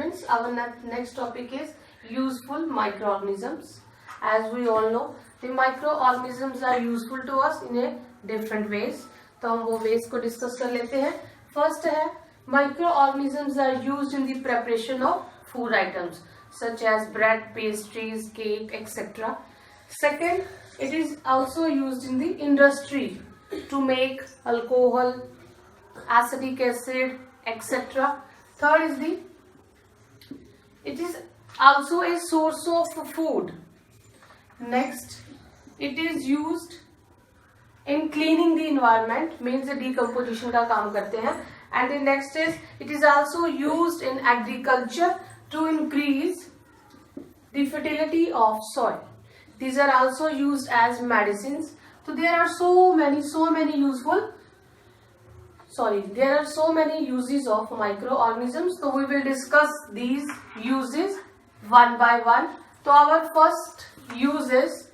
students, our next topic is useful microorganisms. As we all know, the microorganisms are useful to us in a different ways. तो हम वो ways को discuss कर लेते हैं. First है microorganisms are used in the preparation of food items such as bread, pastries, cake, etc. Second, it is also used in the industry to make alcohol, acetic acid, etc. Third is it is also a source of food. Next, it is used in cleaning the environment, means decomposition का काम करते हैं. And the next is it is also used in agriculture to increase the fertility of soil. These are also used as medicines. So there are so many uses of microorganisms. So we will discuss these uses one by one. So our first use is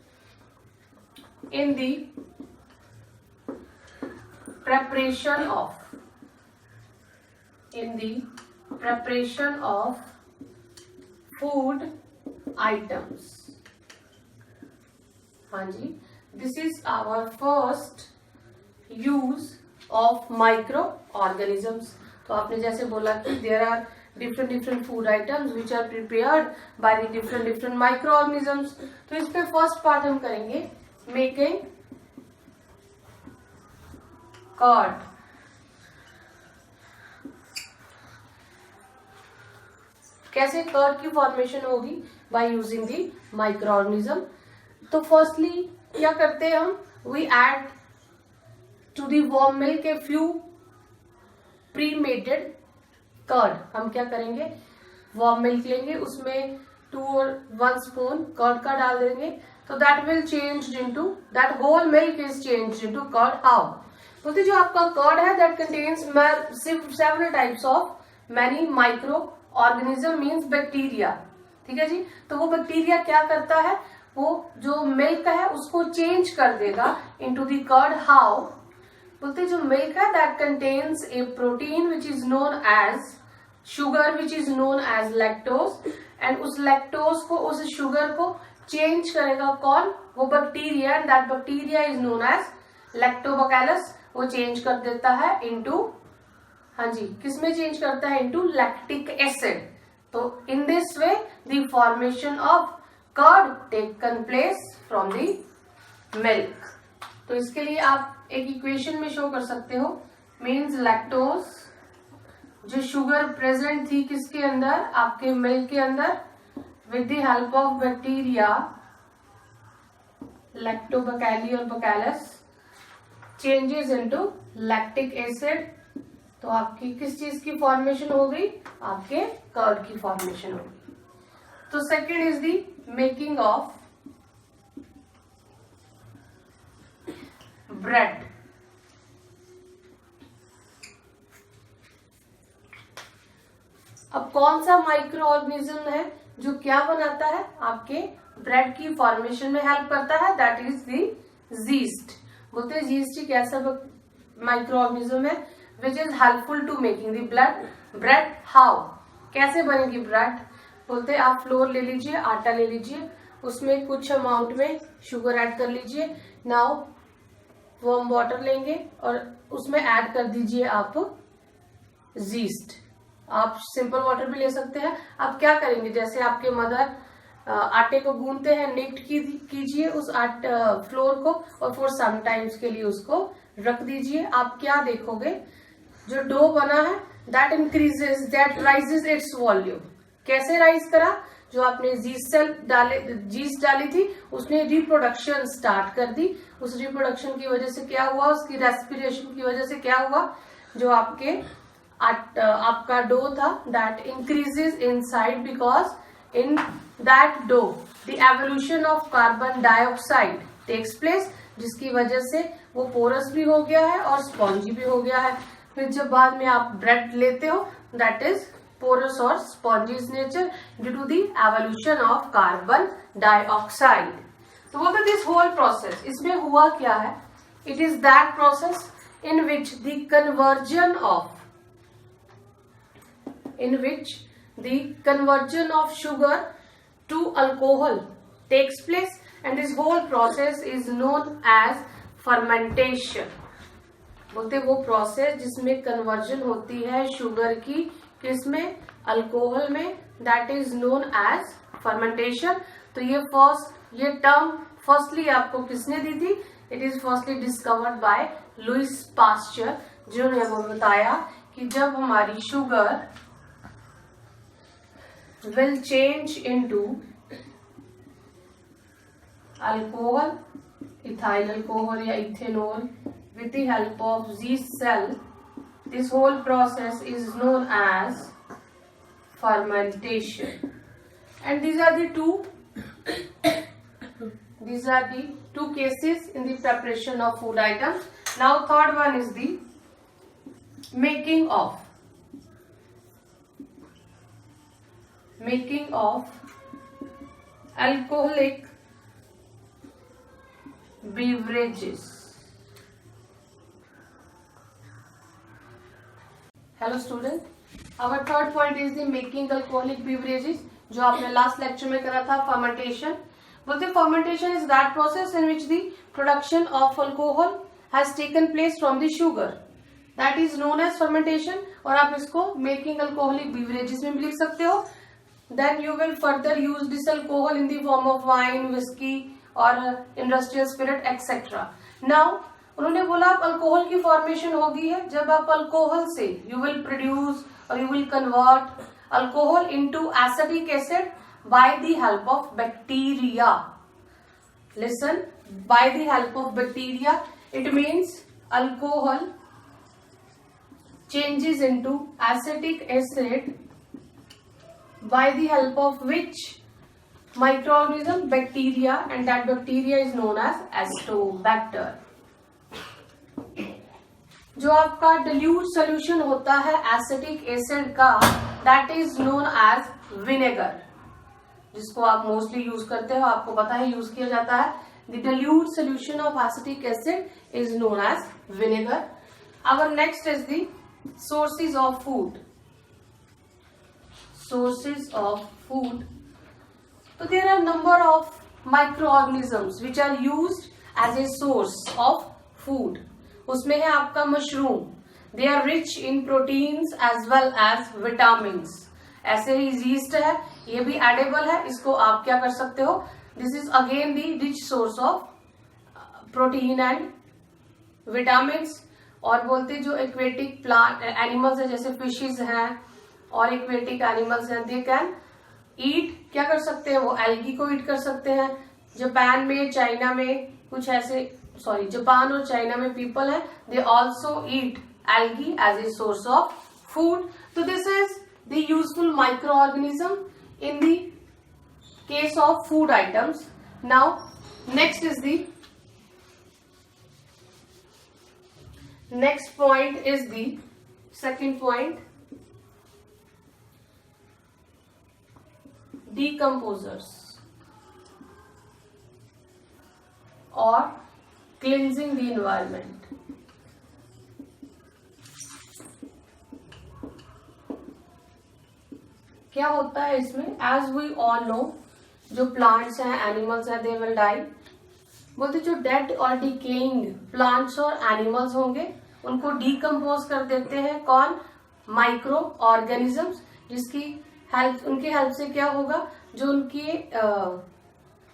in the preparation of food items. हाँ जी, this is our first use of microorganisms. तो आपने जैसे बोला कि there are different food items which are prepared by the different microorganisms. तो इस पे first part हम करेंगे making curd. कैसे कर्ड की फॉर्मेशन होगी? By using the microorganism. तो फर्स्टली क्या करते हैं हम? We add to the warm milk a few premaded curd. हम क्या करेंगे? वार्म मिल्क लेंगे, उसमें 2 और 1 स्पून कर्ड का डाल देंगे. तो that will change into that whole milk is change into curd. How? बोलते जो आपका कर्ड है that contains several types of many micro organism means bacteria. ठीक है जी. तो वो बैक्टीरिया क्या करता है? वो जो मिल्क है उसको चेंज कर देगा इनटू द कर्ड. हाउ? बोलते जो मिल्क है that contains a protein which is known as sugar which is known as lactose. And उस लैक्टोज को, उस शुगर को चेंज करेगा कौन? वो bacteria. And that bacteria is known as lactobacillus. वो चेंज कर देता है इनटू, हाँ जी, किसमें चेंज करता है? Into lactic acid. तो in this way the formation of curd taken place from the milk. तो इसके लिए आप एक इक्वेशन में शो कर सकते हो. मीन्स लैक्टोज, जो शुगर प्रेजेंट थी किसके अंदर? आपके मिल्क के अंदर, with the help of bacteria lactobacilli और bacillus changes into lactic acid. तो आपकी किस चीज की फॉर्मेशन हो गई? आपके कर्ड की फॉर्मेशन हो गई. तो second is the making of bread. अब कौन सा माइक्रो ऑर्गेनिज्म है जो क्या बनाता है? आपके ब्रेड की फॉर्मेशन में हेल्प करता है. That is the yeast. बोलते हैं यीस्ट एक ऐसा माइक्रो ऑर्गेनिज्म है which is helpful to making the bread. How? कैसे बनेगी ब्रेड? बोलते आप फ्लोर ले लीजिए, आटा ले लीजिए, उसमें कुछ अमाउंट में शुगर ऐड कर लीजिए. नाउ वार्म वाटर लेंगे और उसमें ऐड कर दीजिए आप यीस्ट. आप सिंपल वाटर भी ले सकते हैं. आप क्या करेंगे? जैसे आपके मदर आटे को गूंथते हैं, निक्ट कीजिए उस फ्लोर को और फॉर सम टाइम्स के लिए उसको रख दीजिए. आप क्या देखोगे? जो डो बना है दैट राइजेस इट्स वॉल्यूम. कैसे राइज करा? जो आपने यीस्ट डाली थी उसने रिप्रोडक्शन स्टार्ट कर दी. उस रिप्रोडक्शन की वजह से क्या हुआ? उसकी रेस्पिरेशन की वजह से क्या हुआ? जो आपका डो था that increases inside because in that dough the evolution of carbon dioxide takes place, जिसकी वजह से वो पोरस भी हो गया है और स्पॉन्जी भी हो गया है. फिर जब बाद में आप ब्रेड लेते हो दैट इज पोरस और spongy nature due to the evolution of carbon dioxide. तो वो दिस होल प्रोसेस, इसमें हुआ क्या है? It is that process in which the conversion of sugar to alcohol takes place, and this whole process is known as fermentation. बोलते वो process जिसमें conversion होती है शुगर की किसमें, अल्कोहल में, that is known as fermentation. तो ये टर्म फर्स्टली आपको किसने दी थी, it is firstly discovered by Louis Pasteur, जिन्होंने वो बताया कि जब हमारी शुगर will change into alcohol, ethyl alcohol या ethanol with the help of yeast cell, this whole process is known as fermentation. And these are the two cases in the preparation of food items. Now third one is the making of alcoholic beverages. Hello student, our third point is the making alcoholic beverages, जो आपने last lecture में करा था fermentation. बोलते fermentation is that process in which the production of alcohol has taken place from the sugar, that is known as fermentation. और आप इसको making alcoholic beverages में भी लिख सकते हो. Then you will further use this alcohol in the form of wine, whiskey or industrial spirit etc. Now उन्होंने बोला अब अल्कोहल की फॉर्मेशन होगी है जब आप अल्कोहल से you will produce or you will convert alcohol into acetic acid by the help of bacteria. Listen, by the help of bacteria, it means alcohol changes into acetic acid by the help of which microorganism, bacteria, and that bacteria is known as Acetobacter. जो आपका dilute solution होता है acetic acid का, that is known as vinegar, जिसको आप mostly use करते हो, आपको पता है यूज किया जाता है. The dilute solution of acetic acid is known as vinegar. Our next is the sources of food. Sources of food. So there are number of microorganisms which are used as a source of food. उसमें है आपका mushroom. They are rich in proteins as well as vitamins. ऐसे ही yeast है, ये भी edible है, इसको आप क्या कर सकते हो, this is again the rich source of protein and vitamins. और बोलते जो aquatic plant animals है जैसे fishes हैं और एक्वेटिक एनिमल्स हैं, दे कैन ईट, क्या कर सकते हैं वो एल्गी को ईट कर सकते हैं. जापान में, चाइना में कुछ ऐसे, जापान और चाइना में पीपल है, they also eat algae as a source of food. तो this is the useful micro organism in the case of food items. Now next is the next point is the second point, decomposers or cleansing the environment. क्या होता है इसमें, as we all know, जो plants हैं, animals हैं, they will die. बोलते जो dead और decaying plants और animals होंगे उनको decompose कर देते हैं कौन, माइक्रो ऑर्गेनिजम्स, जिसकी हेल्प, उनके हेल्प से क्या होगा, जो उनकी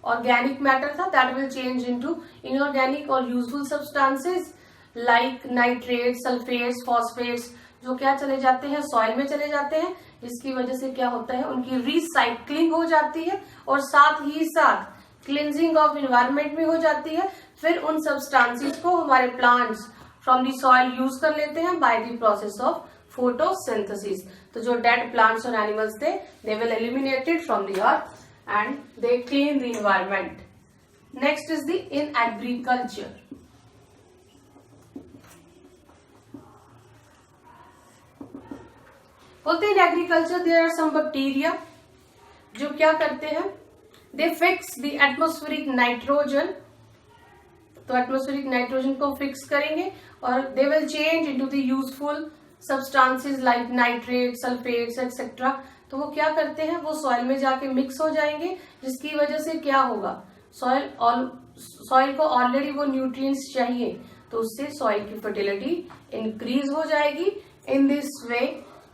ऑर्गेनिक मैटर था that will change into inorganic और useful substances like nitrate, sulphates, phosphates, जो क्या चले जाते हैं, सॉइल में चले जाते हैं, जिसकी वजह से क्या होता है, उनकी रिसाइक्लिंग हो जाती है और साथ ही साथ क्लिनजिंग ऑफ इन्वायरमेंट भी हो जाती है. फिर उन सब्सटेंसेस को हमारे plants from the soil use कर लेते हैं by the process of photosynthesis. तो जो डेड प्लांट्स और एनिमल्स थे, they will eliminated from the earth and they clean the environment. Next is the in agriculture. बोलते हैं in agriculture there are some bacteria जो क्या करते हैं, they fix the atmospheric nitrogen. तो एटमॉस्फेरिक नाइट्रोजन को फिक्स करेंगे और they will change into the useful substances like nitrates, sulfates, etc. तो वो क्या करते हैं, वो सॉइल में जाके मिक्स हो जाएंगे, जिसकी वजह से क्या होगा, सॉइल को ऑलरेडी वो न्यूट्रिएंट्स चाहिए, तो उससे सॉइल की फर्टिलिटी इंक्रीज हो जाएगी. In this way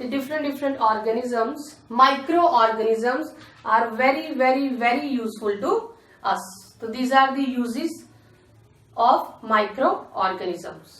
the different organisms, micro organisms are very useful to us. तो these are the uses of microorganisms.